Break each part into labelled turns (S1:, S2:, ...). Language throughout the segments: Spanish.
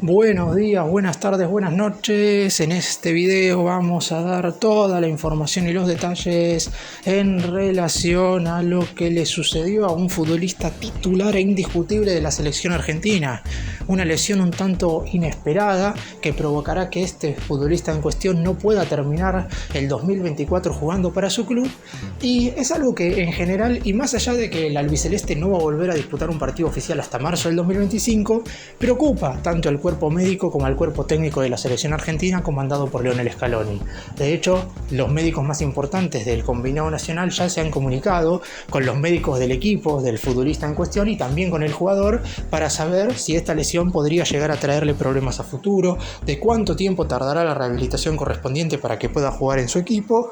S1: Buenos días, buenas tardes, buenas noches. En este video vamos a dar toda la información y los detalles en relación a lo que le sucedió a un futbolista titular e indiscutible de la selección argentina. Una lesión un tanto inesperada que provocará que este futbolista en cuestión no pueda terminar el 2024 jugando para su club. Y es algo que en general, y más allá de que el albiceleste no va a volver a disputar un partido oficial hasta marzo del 2025, preocupa tanto al cuerpo médico como al cuerpo técnico de la selección argentina comandado por Lionel Scaloni. De hecho, los médicos más importantes del combinado nacional ya se han comunicado con los médicos del equipo, del futbolista en cuestión y también con el jugador para saber si esta lesión podría llegar a traerle problemas a futuro, de cuánto tiempo tardará la rehabilitación correspondiente para que pueda jugar en su equipo.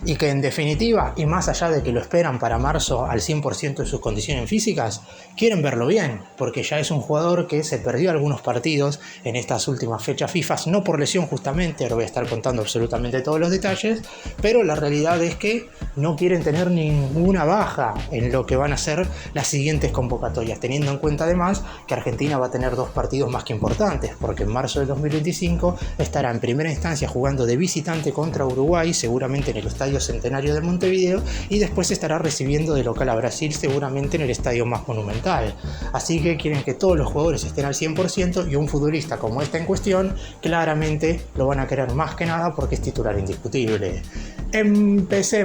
S1: Y que en definitiva, y más allá de que lo esperan para marzo al 100% de sus condiciones físicas, quieren verlo bien, porque ya es un jugador que se perdió algunos partidos en estas últimas fechas FIFA, no por lesión justamente, ahora voy a estar contando absolutamente todos los detalles, pero la realidad es que no quieren tener ninguna baja en lo que van a ser las siguientes convocatorias, teniendo en cuenta además que Argentina va a tener dos partidos más que importantes, porque en marzo del 2025 estará en primera instancia jugando de visitante contra Uruguay, seguramente en el Estadio Centenario de Montevideo, y después estará recibiendo de local a Brasil, seguramente en el estadio más monumental. Así que quieren que todos los jugadores estén al 100% y un futbolista como este en cuestión claramente lo van a querer más que nada porque es titular indiscutible. ¡Empecemos!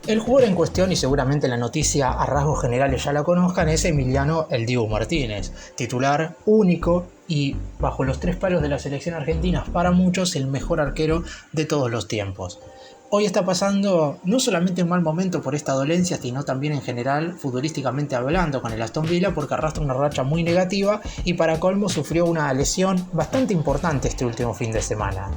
S1: El jugador en cuestión, y seguramente la noticia a rasgos generales ya la conozcan, es Emiliano "El Dibu" Martínez, titular único y bajo los tres palos de la selección argentina, para muchos el mejor arquero de todos los tiempos. Hoy está pasando no solamente un mal momento por esta dolencia, sino también en general, futbolísticamente hablando, con el Aston Villa, porque arrastra una racha muy negativa y para colmo sufrió una lesión bastante importante este último fin de semana.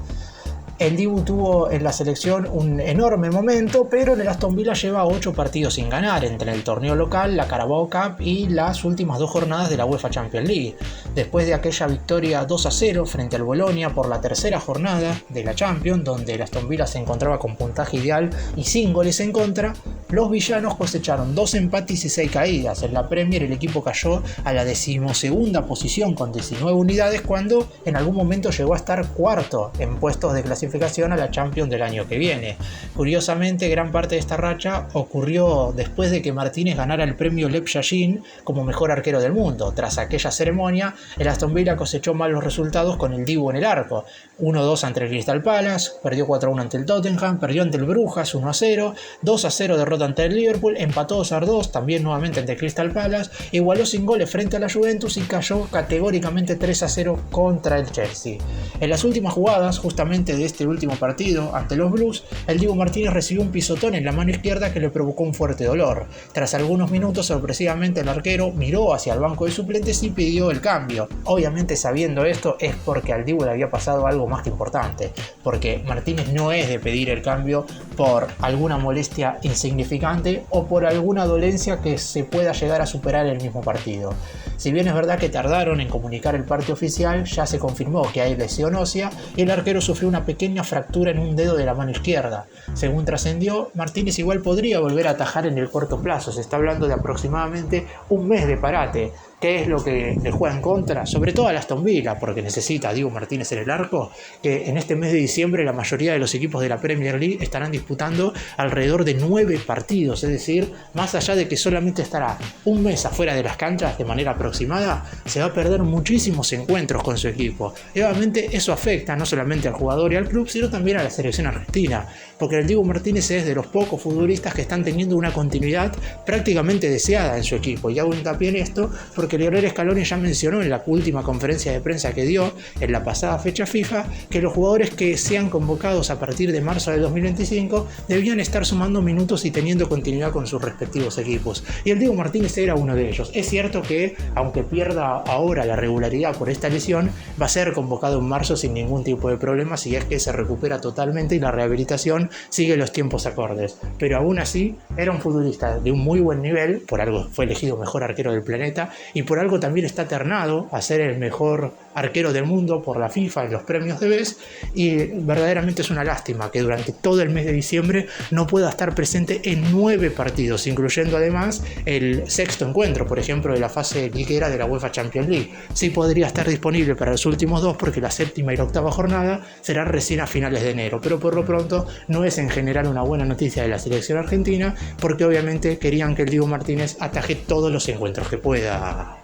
S1: El Dibu tuvo en la selección un enorme momento, pero en el Aston Villa lleva 8 partidos sin ganar, entre el torneo local, la Carabao Cup y las últimas 2 jornadas de la UEFA Champions League. Después de aquella victoria 2-0 frente al Bolonia por la tercera jornada de la Champions, donde el Aston Villa se encontraba con puntaje ideal y sin goles en contra, los villanos cosecharon 2 empates y 6 caídas. En la Premier el equipo cayó a la 12ª posición con 19 unidades, cuando en algún momento llegó a estar cuarto en puestos de clasificación a la Champions del año que viene. Curiosamente, gran parte de esta racha ocurrió después de que Martínez ganara el premio Lev Yashin como mejor arquero del mundo. Tras aquella ceremonia, el Aston Villa cosechó malos resultados con el Dibu en el arco. 1-2 ante el Crystal Palace, perdió 4-1 ante el Tottenham, perdió ante el Brujas 1-0, 2-0 derrota ante el Liverpool, empató 2-2 también nuevamente ante el Crystal Palace, igualó sin goles frente a la Juventus y cayó categóricamente 3-0 contra el Chelsea. En las últimas jugadas, justamente de este último partido ante los Blues, el Dibu Martínez recibió un pisotón en la mano izquierda que le provocó un fuerte dolor. Tras algunos minutos, sorpresivamente el arquero miró hacia el banco de suplentes y pidió el cambio. Obviamente, sabiendo esto, es porque al Dibu le había pasado algo más que importante, porque Martínez no es de pedir el cambio por alguna molestia insignificante o por alguna dolencia que se pueda llegar a superar en el mismo partido. Si bien es verdad que tardaron en comunicar el parte oficial, ya se confirmó que hay lesión ósea y el arquero sufrió una pequeña fractura en un dedo de la mano izquierda. Según trascendió, Martínez igual podría volver a atajar en el corto plazo. Se está hablando de aproximadamente un mes de parate. ¿Qué es lo que le juega en contra? Sobre todo a Aston Villa, porque necesita a Dibu Martínez en el arco, que en este mes de diciembre la mayoría de los equipos de la Premier League estarán disputando alrededor de 9 partidos, es decir, más allá de que solamente estará un mes afuera de las canchas de manera aproximada, se va a perder muchísimos encuentros con su equipo. Y obviamente eso afecta no solamente al jugador y al club, sino también a la selección argentina, porque el Dibu Martínez es de los pocos futbolistas que están teniendo una continuidad prácticamente deseada en su equipo, y hago hincapié en esto porque Lionel Scaloni ya mencionó en la última conferencia de prensa que dio en la pasada fecha FIFA que los jugadores que sean convocados a partir de marzo del 2025 debían estar sumando minutos y teniendo continuidad con sus respectivos equipos, y el Dibu Martínez era uno de ellos. Es cierto que aunque pierda ahora la regularidad por esta lesión, va a ser convocado en marzo sin ningún tipo de problema si es que se recupera totalmente y la rehabilitación sigue los tiempos acordes, pero aún así era un futbolista de un muy buen nivel, por algo fue elegido mejor arquero del planeta, y y por algo también está ternado a ser el mejor arquero del mundo por la FIFA en los premios de Best, y verdaderamente es una lástima que durante todo el mes de diciembre no pueda estar presente en 9 partidos, incluyendo además el sexto encuentro, por ejemplo, de la fase liguera de la UEFA Champions League. Sí podría estar disponible para los últimos 2 porque la séptima y la octava jornada será recién a finales de enero, pero por lo pronto no es en general una buena noticia de la selección argentina, porque obviamente querían que el Dibu Martínez ataje todos los encuentros que pueda.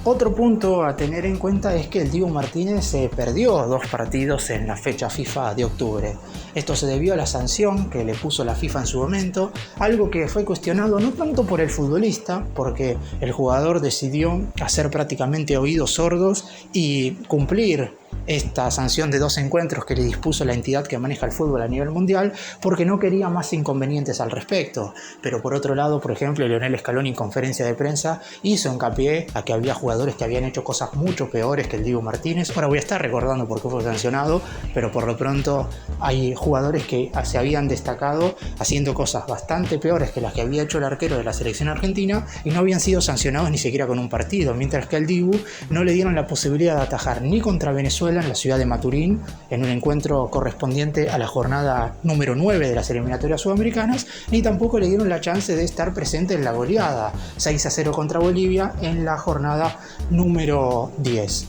S1: Otro punto a tener en cuenta es que el Dibu Martínez perdió 2 partidos en la fecha FIFA de octubre. Esto se debió a la sanción que le puso la FIFA en su momento, algo que fue cuestionado no tanto por el futbolista, porque el jugador decidió hacer prácticamente oídos sordos y cumplir esta sanción de 2 encuentros que le dispuso la entidad que maneja el fútbol a nivel mundial, porque no quería más inconvenientes al respecto. Pero por otro lado, por ejemplo, Lionel Scaloni en conferencia de prensa hizo hincapié a que había jugadores que habían hecho cosas mucho peores que el Dibu Martínez. Ahora voy a estar recordando por qué fue sancionado, pero por lo pronto hay jugadores que se habían destacado haciendo cosas bastante peores que las que había hecho el arquero de la selección argentina y no habían sido sancionados ni siquiera con un partido, mientras que al Dibu no le dieron la posibilidad de atajar ni contra Venezuela en la ciudad de Maturín, en un encuentro correspondiente a la jornada número 9 de las eliminatorias sudamericanas, ni tampoco le dieron la chance de estar presente en la goleada 6-0 contra Bolivia en la jornada número 10.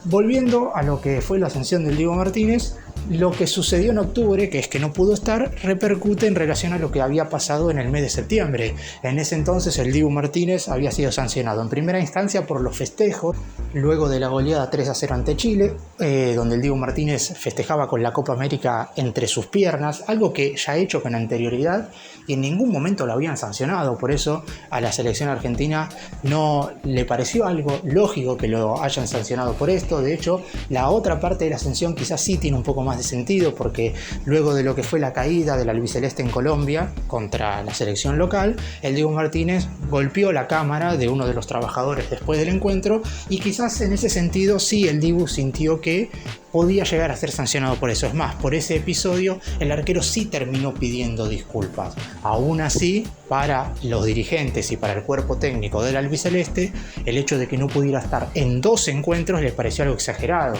S1: Volviendo a lo que fue la sanción del Dibu Martínez, lo que sucedió en octubre, que es que no pudo estar, repercute en relación a lo que había pasado en el mes de septiembre. En ese entonces el Dibu Martínez había sido sancionado en primera instancia por los festejos, luego de la goleada 3-0 ante Chile, donde el Dibu Martínez festejaba con la Copa América entre sus piernas, algo que ya ha hecho con anterioridad y en ningún momento lo habían sancionado. Por eso a la selección argentina no le pareció algo lógico que lo hayan sancionado por esto. De hecho, la otra parte de la sanción quizás sí tiene un poco más de sentido, porque luego de lo que fue la caída del albiceleste en Colombia contra la selección local, el Dibu Martínez golpeó la cámara de uno de los trabajadores después del encuentro, y quizás en ese sentido sí el Dibu sintió que podía llegar a ser sancionado por eso. Es más, por ese episodio el arquero sí terminó pidiendo disculpas. Aún así, para los dirigentes y para el cuerpo técnico del albiceleste, el hecho de que no pudiera estar en 2 encuentros les pareció algo exagerado,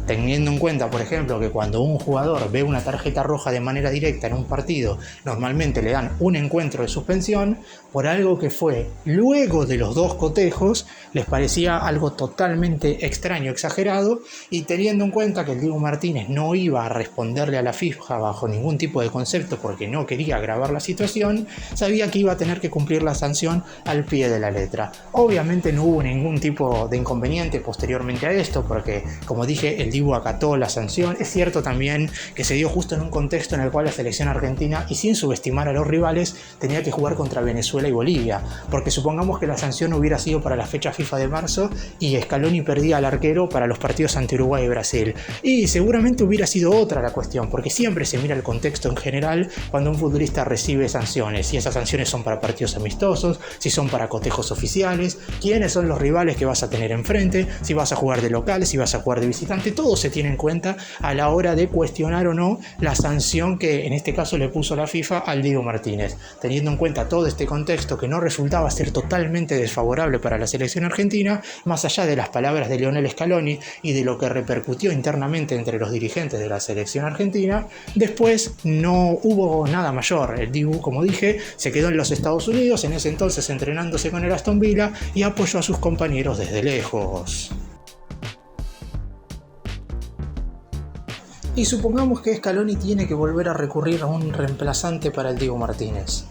S1: teniendo en cuenta, por ejemplo, que cuando un jugador ve una tarjeta roja de manera directa en un partido, normalmente le dan un encuentro de suspensión. Por algo que fue luego de los 2 cotejos, les parecía algo totalmente extraño, exagerado, y teniendo en cuenta que el Dibu Martínez no iba a responderle a la FIFA bajo ningún tipo de concepto porque no quería agravar la situación, sabía que iba a tener que cumplir la sanción al pie de la letra. Obviamente no hubo ningún tipo de inconveniente posteriormente a esto, porque, como dije, el Dibu acató la sanción. Es cierto también que se dio justo en un contexto en el cual la selección argentina, y sin subestimar a los rivales, tenía que jugar contra Venezuela y Bolivia, porque supongamos que la sanción hubiera sido para la fecha FIFA de marzo y Scaloni perdía al arquero para los partidos ante Uruguay y Brasil, y seguramente hubiera sido otra la cuestión, porque siempre se mira el contexto en general cuando un futbolista recibe sanciones, si esas sanciones son para partidos amistosos, si son para cotejos oficiales, quiénes son los rivales que vas a tener enfrente, si vas a jugar de local, si vas a jugar de visitante. Todo se tiene en cuenta a la hora de cuestionar o no la sanción que en este caso le puso la FIFA al Dibu Martínez. Teniendo en cuenta todo este contexto que no resultaba ser totalmente desfavorable para la selección argentina, más allá de las palabras de Lionel Scaloni y de lo que repercutió internamente entre los dirigentes de la selección argentina, después no hubo nada mayor. El Dibu, como dije, se quedó en los Estados Unidos, en ese entonces entrenándose con el Aston Villa, y apoyó a sus compañeros desde lejos. Y supongamos que Scaloni tiene que volver a recurrir a un reemplazante para el Dibu Martínez.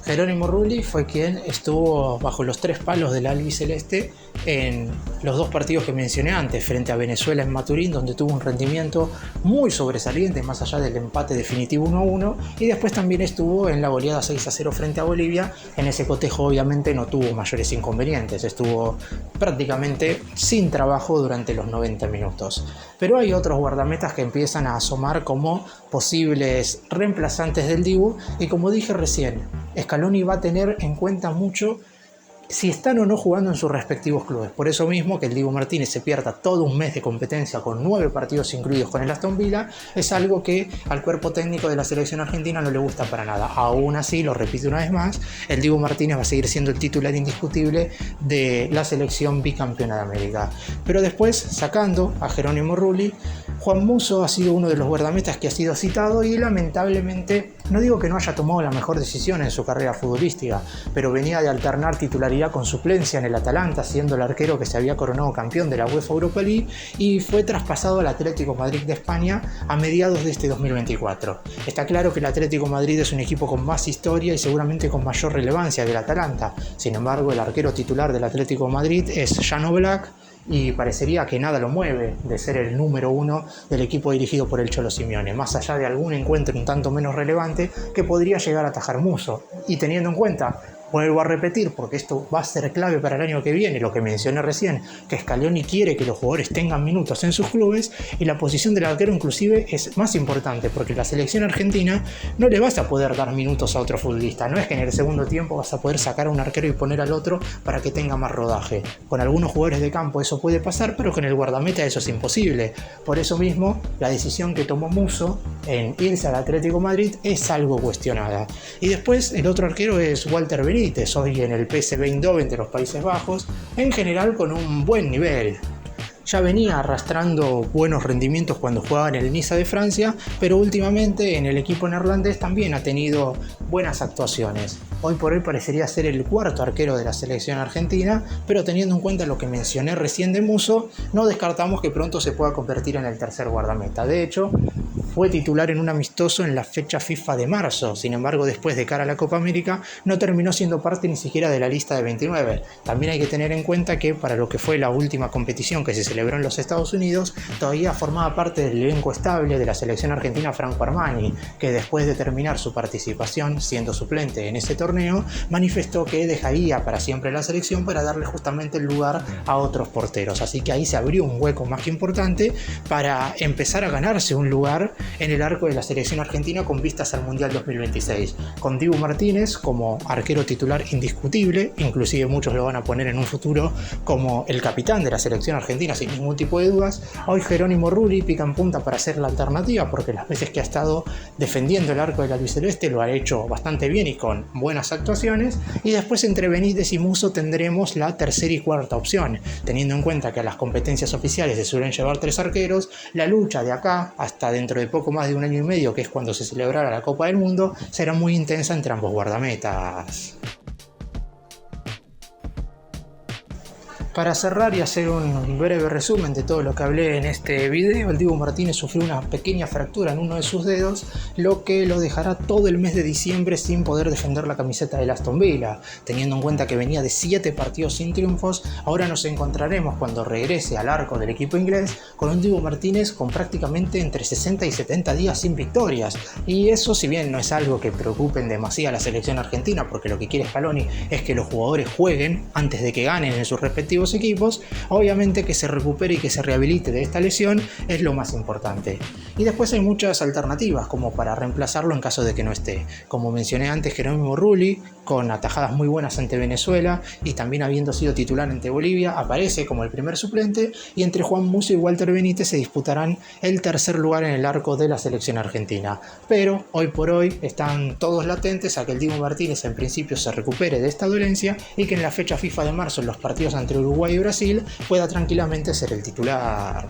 S1: Jerónimo Rulli fue quien estuvo bajo los 3 palos del albiceleste en los 2 partidos que mencioné antes, frente a Venezuela en Maturín, donde tuvo un rendimiento muy sobresaliente más allá del empate definitivo 1-1, y después también estuvo en la goleada 6-0 frente a Bolivia. En ese cotejo obviamente no tuvo mayores inconvenientes, estuvo prácticamente sin trabajo durante los 90 minutos. Pero hay otros guardametas que empiezan a asomar como posibles reemplazantes del Dibu, y como dije recién, Scaloni va a tener en cuenta mucho si están o no jugando en sus respectivos clubes. Por eso mismo que el Dibu Martínez se pierda todo un mes de competencia con 9 partidos incluidos con el Aston Villa es algo que al cuerpo técnico de la selección argentina no le gusta para nada. Aún así, lo repito una vez más, el Dibu Martínez va a seguir siendo el titular indiscutible de la selección bicampeona de América. Pero después, sacando a Jerónimo Rulli, Juan Musso ha sido uno de los guardametas que ha sido citado y lamentablemente, no digo que no haya tomado la mejor decisión en su carrera futbolística, pero venía de alternar titularidad con suplencia en el Atalanta, siendo el arquero que se había coronado campeón de la UEFA Europa League, y fue traspasado al Atlético Madrid de España a mediados de este 2024. Está claro que el Atlético Madrid es un equipo con más historia y seguramente con mayor relevancia que el Atalanta. Sin embargo, el arquero titular del Atlético Madrid es Jan Oblak, y parecería que nada lo mueve de ser el número 1 del equipo dirigido por el Cholo Simeone, más allá de algún encuentro un tanto menos relevante que podría llegar a atajar Musso. Y teniendo en cuenta, vuelvo a repetir, porque esto va a ser clave para el año que viene, lo que mencioné recién, que Scaloni quiere que los jugadores tengan minutos en sus clubes, y la posición del arquero inclusive es más importante, porque en la selección argentina no le vas a poder dar minutos a otro futbolista. No es que en el segundo tiempo vas a poder sacar a un arquero y poner al otro para que tenga más rodaje. Con algunos jugadores de campo eso puede pasar, pero con el guardameta eso es imposible. Por eso mismo, la decisión que tomó Musso en irse al Atlético Madrid es algo cuestionada. Y después el otro arquero es Walter Benítez, hoy en el PSV Eindhoven de los Países Bajos, en general con un buen nivel. Ya venía arrastrando buenos rendimientos cuando jugaba en el Niza de Francia, pero últimamente en el equipo neerlandés también ha tenido buenas actuaciones. Hoy por hoy parecería ser el cuarto arquero de la selección argentina, pero teniendo en cuenta lo que mencioné recién de Musso, no descartamos que pronto se pueda convertir en el tercer guardameta. De hecho, fue titular en un amistoso en la fecha FIFA de marzo. Sin embargo, después de cara a la Copa América, no terminó siendo parte ni siquiera de la lista de 29. También hay que tener en cuenta que para lo que fue la última competición que se celebró en los Estados Unidos, todavía formaba parte del elenco estable de la selección argentina Franco Armani, que después de terminar su participación siendo suplente en ese torneo, manifestó que dejaría para siempre la selección para darle justamente el lugar a otros porteros. Así que ahí se abrió un hueco más que importante para empezar a ganarse un lugar en el arco de la selección argentina con vistas al Mundial 2026, con Dibu Martínez como arquero titular indiscutible, inclusive muchos lo van a poner en un futuro como el capitán de la selección argentina sin ningún tipo de dudas. Hoy Jerónimo Rulli pica en punta para ser la alternativa, porque las veces que ha estado defendiendo el arco de la albiceleste lo ha hecho bastante bien y con buenas actuaciones, y después entre Benítez y Musso tendremos la tercera y cuarta opción, teniendo en cuenta que a las competencias oficiales se suelen llevar 3 arqueros. La lucha de acá hasta dentro de poco más de un año y medio, que es cuando se celebrará la Copa del Mundo, será muy intensa entre ambos guardametas. Para cerrar y hacer un breve resumen de todo lo que hablé en este video, el Dibu Martínez sufrió una pequeña fractura en uno de sus dedos, lo que lo dejará todo el mes de diciembre sin poder defender la camiseta del Aston Villa. Teniendo en cuenta que venía de 7 partidos sin triunfos, ahora nos encontraremos cuando regrese al arco del equipo inglés con un Dibu Martínez con prácticamente entre 60 y 70 días sin victorias. Y eso, si bien no es algo que preocupe demasiado a la selección argentina, porque lo que quiere Scaloni es que los jugadores jueguen antes de que ganen en sus respectivos equipos, obviamente que se recupere y que se rehabilite de esta lesión es lo más importante. Y después hay muchas alternativas como para reemplazarlo en caso de que no esté. Como mencioné antes, Jerónimo Rulli, con atajadas muy buenas ante Venezuela y también habiendo sido titular ante Bolivia, aparece como el primer suplente, y entre Juan Musso y Walter Benítez se disputarán el tercer lugar en el arco de la selección argentina. Pero hoy por hoy están todos latentes a que el Dibu Martínez en principio se recupere de esta dolencia y que en la fecha FIFA de marzo, en los partidos ante Uruguay y Brasil, pueda tranquilamente ser el titular.